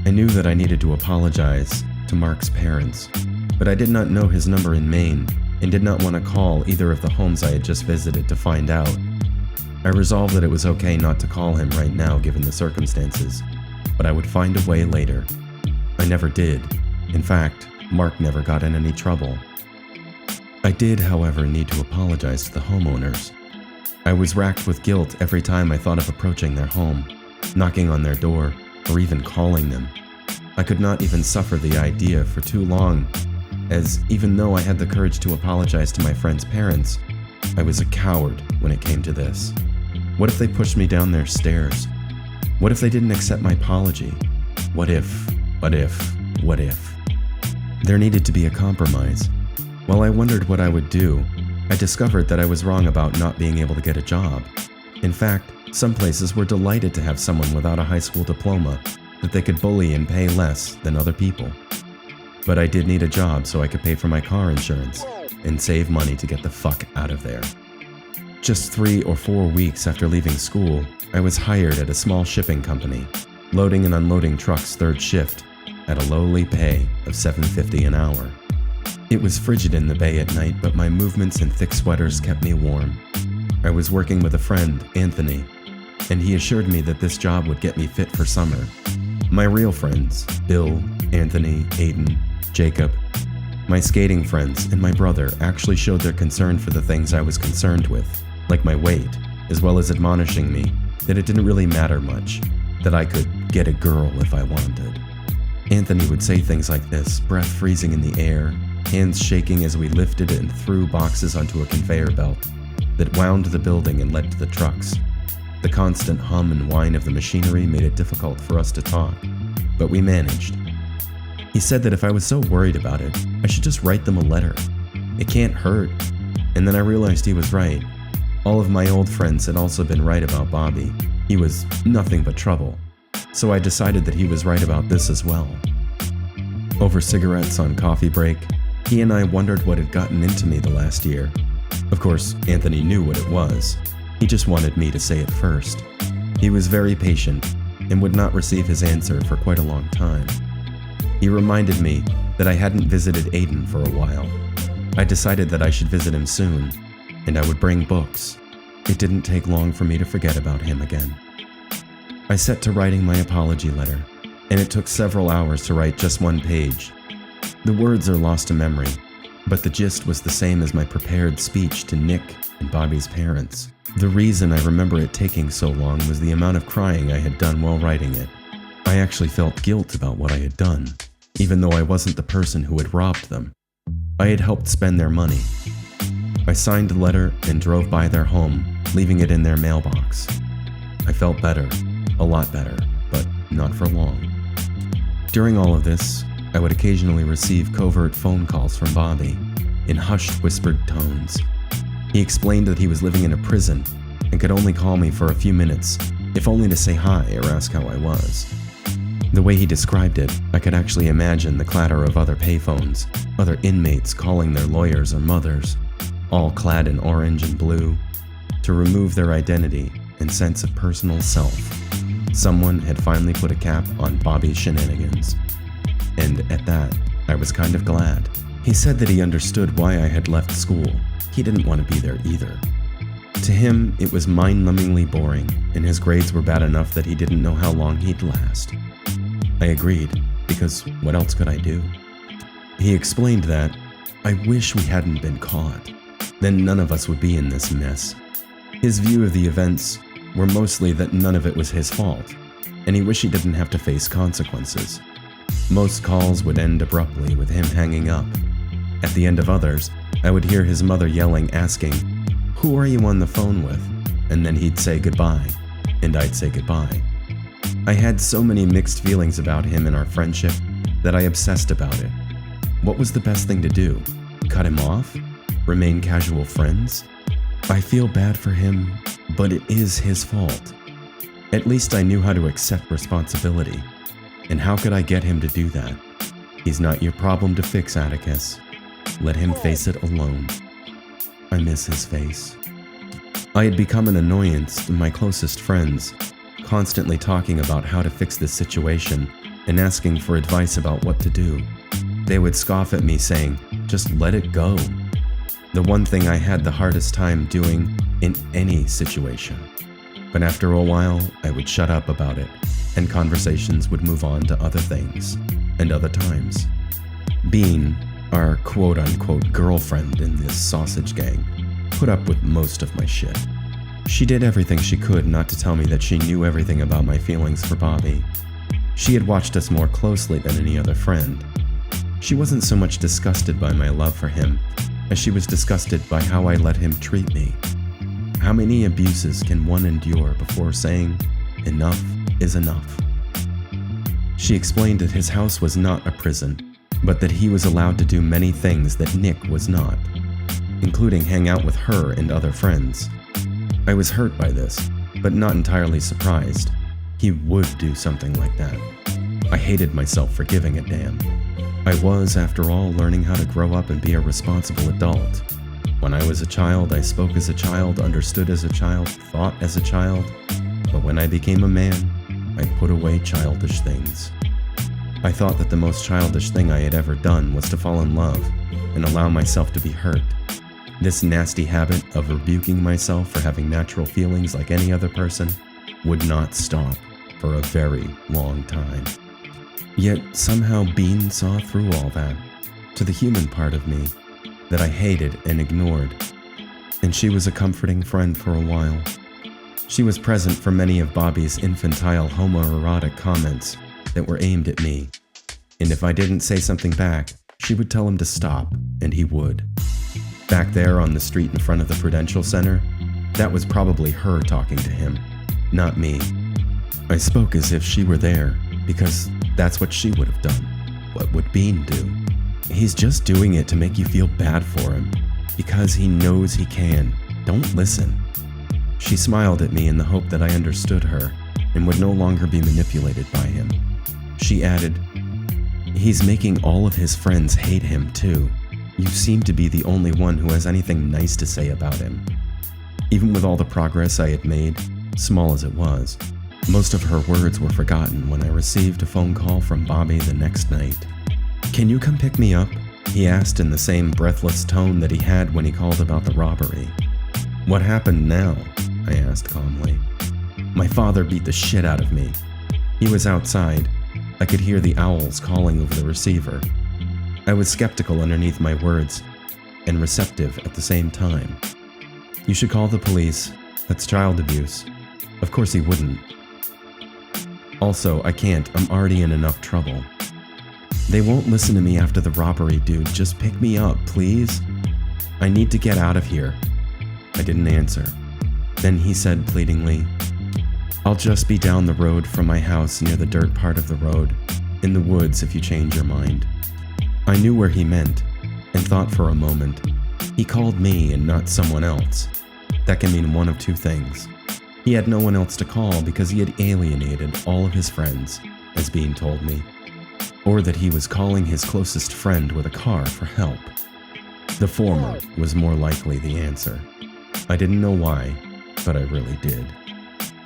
I knew that I needed to apologize to Mark's parents, but I did not know his number in Maine and did not want to call either of the homes I had just visited to find out. I resolved that it was okay not to call him right now given the circumstances, but I would find a way later. I never did. In fact, Mark never got in any trouble. I did, however, need to apologize to the homeowners. I was racked with guilt every time I thought of approaching their home, knocking on their door, or even calling them. I could not even suffer the idea for too long, as even though I had the courage to apologize to my friend's parents, I was a coward when it came to this. What if they pushed me down their stairs? What if they didn't accept my apology? What if? There needed to be a compromise. While I wondered what I would do, I discovered that I was wrong about not being able to get a job. In fact, some places were delighted to have someone without a high school diploma that they could bully and pay less than other people. But I did need a job so I could pay for my car insurance and save money to get the fuck out of there. Just 3 or 4 weeks after leaving school, I was hired at a small shipping company, loading and unloading trucks third shift at a lowly pay of $7.50 an hour. It was frigid in the bay at night, but my movements and thick sweaters kept me warm. I was working with a friend, Anthony, and he assured me that this job would get me fit for summer. My real friends, Bill, Anthony, Aiden, Jacob, my skating friends, and my brother actually showed their concern for the things I was concerned with, like my weight, as well as admonishing me that it didn't really matter much, that I could get a girl if I wanted. Anthony would say things like this, breath freezing in the air, hands shaking as we lifted and threw boxes onto a conveyor belt that wound the building and led to the trucks. The constant hum and whine of the machinery made it difficult for us to talk, but we managed. He said that if I was so worried about it, I should just write them a letter. It can't hurt. And then I realized he was right. All of my old friends had also been right about Bobby. He was nothing but trouble. So I decided that he was right about this as well. Over cigarettes on coffee break, he and I wondered what had gotten into me the last year. Of course, Anthony knew what it was. He just wanted me to say it first. He was very patient and would not receive his answer for quite a long time. He reminded me that I hadn't visited Aiden for a while. I decided that I should visit him soon, and I would bring books. It didn't take long for me to forget about him again. I set to writing my apology letter, and it took several hours to write just 1 page. The words are lost to memory, but the gist was the same as my prepared speech to Nick and Bobby's parents. The reason I remember it taking so long was the amount of crying I had done while writing it. I actually felt guilt about what I had done, even though I wasn't the person who had robbed them. I had helped spend their money. I signed the letter and drove by their home, leaving it in their mailbox. I felt better, a lot better, but not for long. During all of this, I would occasionally receive covert phone calls from Bobby, in hushed, whispered tones. He explained that he was living in a prison and could only call me for a few minutes, if only to say hi or ask how I was. The way he described it, I could actually imagine the clatter of other payphones, other inmates calling their lawyers or mothers, all clad in orange and blue, to remove their identity and sense of personal self. Someone had finally put a cap on Bobby's shenanigans. And at that, I was kind of glad. He said that he understood why I had left school. He didn't want to be there either. To him, it was mind-numbingly boring, and his grades were bad enough that he didn't know how long he'd last. I agreed, because what else could I do? He explained that, I wish we hadn't been caught. Then none of us would be in this mess. His view of the events were mostly that none of it was his fault, and he wished he didn't have to face consequences. Most calls would end abruptly with him hanging up. At the end of others, I would hear his mother yelling, asking, "Who are you on the phone with?" And then he'd say goodbye, and I'd say goodbye. I had so many mixed feelings about him and our friendship that I obsessed about it. What was the best thing to do? Cut him off? Remain casual friends? I feel bad for him, but it is his fault. At least I knew how to accept responsibility. And how could I get him to do that? He's not your problem to fix, Atticus. Let him face it alone. I miss his face. I had become an annoyance to my closest friends, constantly talking about how to fix this situation and asking for advice about what to do. They would scoff at me saying, "Just let it go." The one thing I had the hardest time doing in any situation. But after a while, I would shut up about it, and conversations would move on to other things and other times. Bean, our quote-unquote girlfriend in this sausage gang, put up with most of my shit. She did everything she could not to tell me that she knew everything about my feelings for Bobby. She had watched us more closely than any other friend. She wasn't so much disgusted by my love for him as she was disgusted by how I let him treat me. How many abuses can one endure before saying, "Enough is enough"? She explained that his house was not a prison, but that he was allowed to do many things that Nick was not, including hang out with her and other friends. I was hurt by this, but not entirely surprised. He would do something like that. I hated myself for giving a damn. I was, after all, learning how to grow up and be a responsible adult. When I was a child, I spoke as a child, understood as a child, thought as a child. But when I became a man, I put away childish things. I thought that the most childish thing I had ever done was to fall in love and allow myself to be hurt. This nasty habit of rebuking myself for having natural feelings like any other person would not stop for a very long time. Yet somehow Bean saw through all that, to the human part of me that I hated and ignored, and she was a comforting friend for a while. She was present for many of Bobby's infantile homoerotic comments that were aimed at me, and if I didn't say something back, she would tell him to stop, and he would. Back there on the street in front of the Prudential Center, that was probably her talking to him, not me. I spoke as if she were there, because that's what she would have done. What would Bean do? He's just doing it to make you feel bad for him, because he knows he can. Don't listen. She smiled at me in the hope that I understood her and would no longer be manipulated by him. She added, "He's making all of his friends hate him too. You seem to be the only one who has anything nice to say about him." Even with all the progress I had made, small as it was, most of her words were forgotten when I received a phone call from Bobby the next night. "Can you come pick me up?" he asked in the same breathless tone that he had when he called about the robbery. "What happened now?" I asked calmly. "My father beat the shit out of me. He was outside. I could hear the owls calling over the receiver." I was skeptical underneath my words and receptive at the same time. "You should call the police. That's child abuse." Of course he wouldn't. "Also, I can't. I'm already in enough trouble." "They won't listen to me after the robbery, dude. Just pick me up, please. I need to get out of here." I didn't answer. Then he said pleadingly, "I'll just be down the road from my house near the dirt part of the road, in the woods if you change your mind." I knew where he meant, and thought for a moment. He called me and not someone else. That can mean one of two things. He had no one else to call because he had alienated all of his friends, as Bean told me, or that he was calling his closest friend with a car for help. The former was more likely the answer. I didn't know why, but I really did.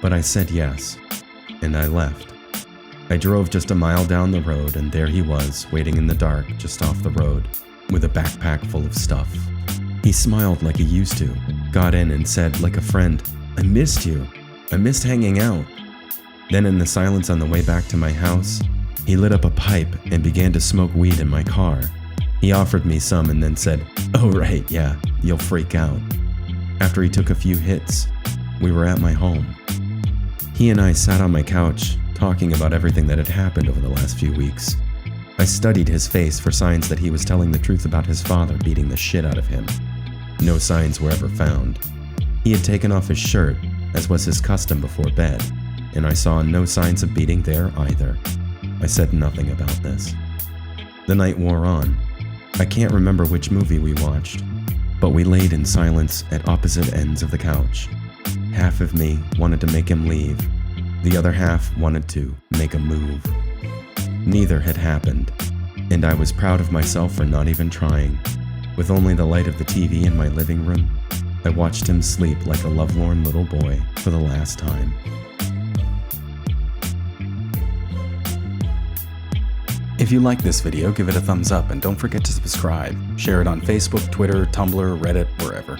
But I said yes, and I left. I drove just a mile down the road, and there he was, waiting in the dark just off the road, with a backpack full of stuff. He smiled like he used to, got in and said like a friend, "I missed you. I missed hanging out." Then in the silence on the way back to my house, he lit up a pipe and began to smoke weed in my car. He offered me some and then said, "Oh right, yeah, you'll freak out." After he took a few hits, we were at my home. He and I sat on my couch, talking about everything that had happened over the last few weeks. I studied his face for signs that he was telling the truth about his father beating the shit out of him. No signs were ever found. He had taken off his shirt, as was his custom before bed, and I saw no signs of beating there either. I said nothing about this. The night wore on. I can't remember which movie we watched, but we laid in silence at opposite ends of the couch. Half of me wanted to make him leave. The other half wanted to make a move. Neither had happened, and I was proud of myself for not even trying. With only the light of the TV in my living room, I watched him sleep like a lovelorn little boy for the last time. If you like this video, give it a thumbs up and don't forget to subscribe. Share it on Facebook, Twitter, Tumblr, Reddit, wherever.